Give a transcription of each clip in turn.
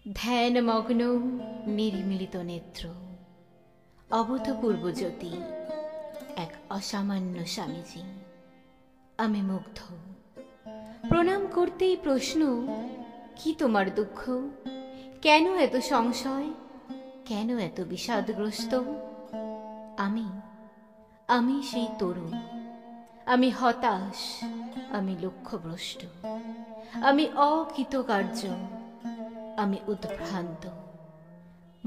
ধ্যানমগ্ন নির্মিলিত নেত্র, অভূতপূর্ব জ্যোতি, এক অসামান্য স্বামীজি। আমি মুগ্ধ। প্রণাম করতেই প্রশ্ন, কি তোমার দুঃখ? কেন এত সংশয়? কেন এত বিষাদগ্রস্ত? আমি সেই তরুণ। আমি হতাশ, আমি লক্ষ্যভ্রষ্ট, আমি অকৃতকার্য, আমি উদ্ভ্রান্ত,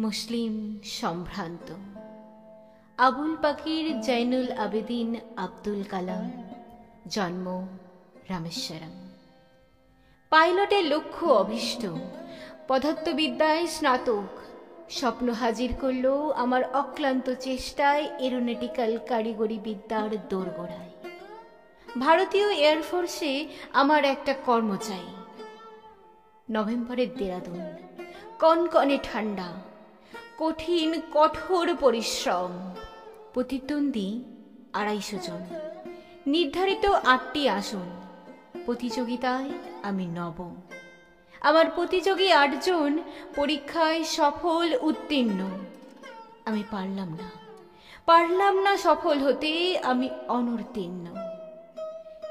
মুসলিম সম্ভ্রান্ত। আবুল পাকির জৈনুল আবেদিন আব্দুল কালাম, জন্ম রামেশ্বরম। পাইলটের লক্ষ্য অভীষ্ট, পদার্থবিদ্যায় স্নাতক। স্বপ্ন হাজির করল আমার অক্লান্ত চেষ্টায় এরোনটিক্যাল কারিগরি বিদ্যার দোরগোড়ায়। ভারতীয় এয়ারফোর্সে আমার একটা কর্ম চাই। নভেম্বরের দেরাদুন, কনকনে ঠান্ডা, কঠিন কঠোর পরিশ্রম। প্রতিদ্বন্দ্বী ২৫০ জন, নির্ধারিত ৮টি আসন। প্রতিযোগিতায় আমি নবম। আমার প্রতিযোগী ৮ জন পরীক্ষায় সফল উত্তীর্ণ। আমি পারলাম না সফল হতে, আমি অনুত্তীর্ণ।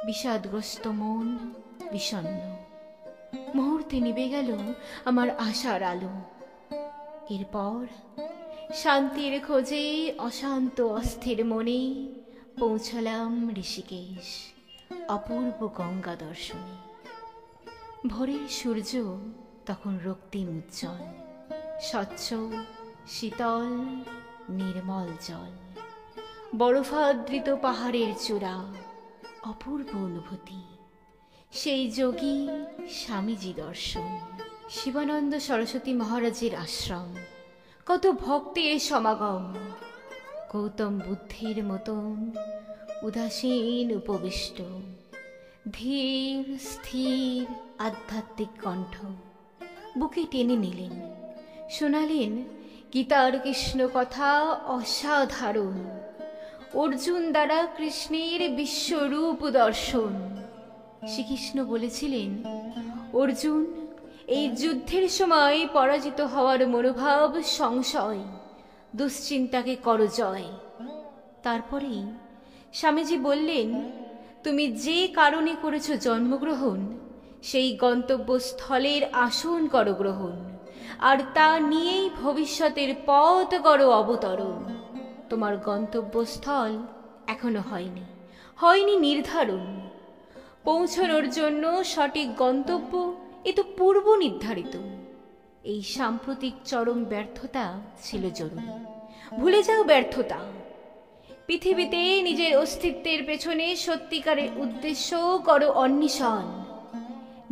বিষাদগ্রস্ত মন, বিষণ্ণ। মুহূর্তে নিভে গেল আমার আশার আলো। এরপর শান্তির খোঁজে অশান্ত অস্থির মনে পৌঁছলাম ঋষিকেশ, অপূর্ব গঙ্গা দর্শনে। ভোরের সূর্য তখন রক্তিম উজ্জ্বল, স্বচ্ছ শীতল নির্মল জল, বরফাদৃত পাহাড়ের চূড়া, অপূর্ব অনুভূতি। সেই যোগী স্বামীজি দর্শন, শিবানন্দ সরস্বতী মহারাজের আশ্রম, কত ভক্তের সমাগম। গৌতম বুদ্ধের মতন উদাসীন উপবিষ্ট, ধীর স্থির আধ্যাত্মিক কণ্ঠ বুকে টেনে নিলেন, শোনালেন গীতার কৃষ্ণ কথা অসাধারণ। অর্জুন দ্বারা কৃষ্ণের বিশ্বরূপ দর্শন। শ্রীকৃষ্ণ বলেছিলেন, অর্জুন, এই যুদ্ধের সময় পরাজিত হওয়ার মনোভাব সংশয়, দুশ্চিন্তাকে করো জয়। তারপরেই স্বামীজি বললেন, তুমি যে কারণে করেছ জন্মগ্রহণ, সেই গন্তব্যস্থলের আসন করো গ্রহণ, আর তা নিয়েই ভবিষ্যতের পথ করো অবতরণ। তোমার গন্তব্যস্থল এখনো হয়নি নির্ধারণ। পৌঁছানোর জন্য সঠিক গন্তব্য এ তো পূর্ব নির্ধারিত। এই সাম্প্রতিক চরম ব্যর্থতা ছিল জরুরি। ভুলে যাও ব্যর্থতা। পৃথিবীতে নিজের অস্তিত্বের পেছনে সত্যিকারের উদ্দেশ্য করো অন্বেষণ।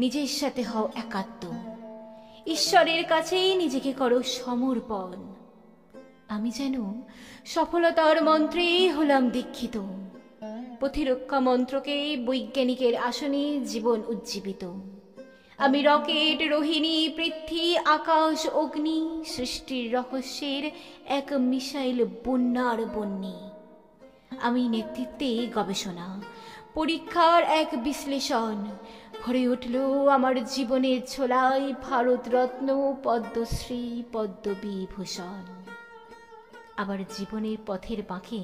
নিজের সাথে হও একাত্ম, ঈশ্বরের কাছেই নিজেকে করো সমর্পণ। আমি যেন সফলতার মন্ত্রে হলাম দীক্ষিত। প্রতিরক্ষা মন্ত্রকে বৈজ্ঞানিকের আসনে জীবন উজ্জীবিত। আমি রকেট, রোহিণী, পৃথ্বী, আকাশ, অগ্নি, সৃষ্টির রহস্যের এক মিসাইল বন্যার বন্যী। আমি নেতৃত্বে গবেষণা, পরীক্ষার এক বিশ্লেষণ। ভরে উঠল আমার জীবনের ছোলায় ভারতরত্ন, পদ্মশ্রী, পদ্মবিভূষণ। আবার জীবনের পথের বাঁকে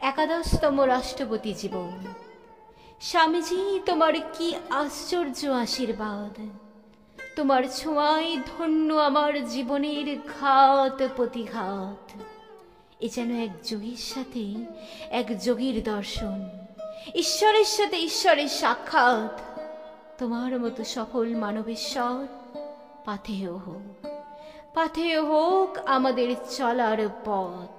১১তম রাষ্ট্রপতি জীবন। স্বামীজি, তোমার কি আশ্চর্য আশীর্বাদ! তোমার ছোঁয়ায় ধন্য আমার জীবনের ঘাত প্রতিঘাত। এ যেন এক যোগীর সাথে এক যোগীর দর্শন, ঈশ্বরের সাথে ঈশ্বরের সাক্ষাৎ। তোমার মতো সফল মানবেশ্বর পাথেয় হোক আমাদের চলার পথ।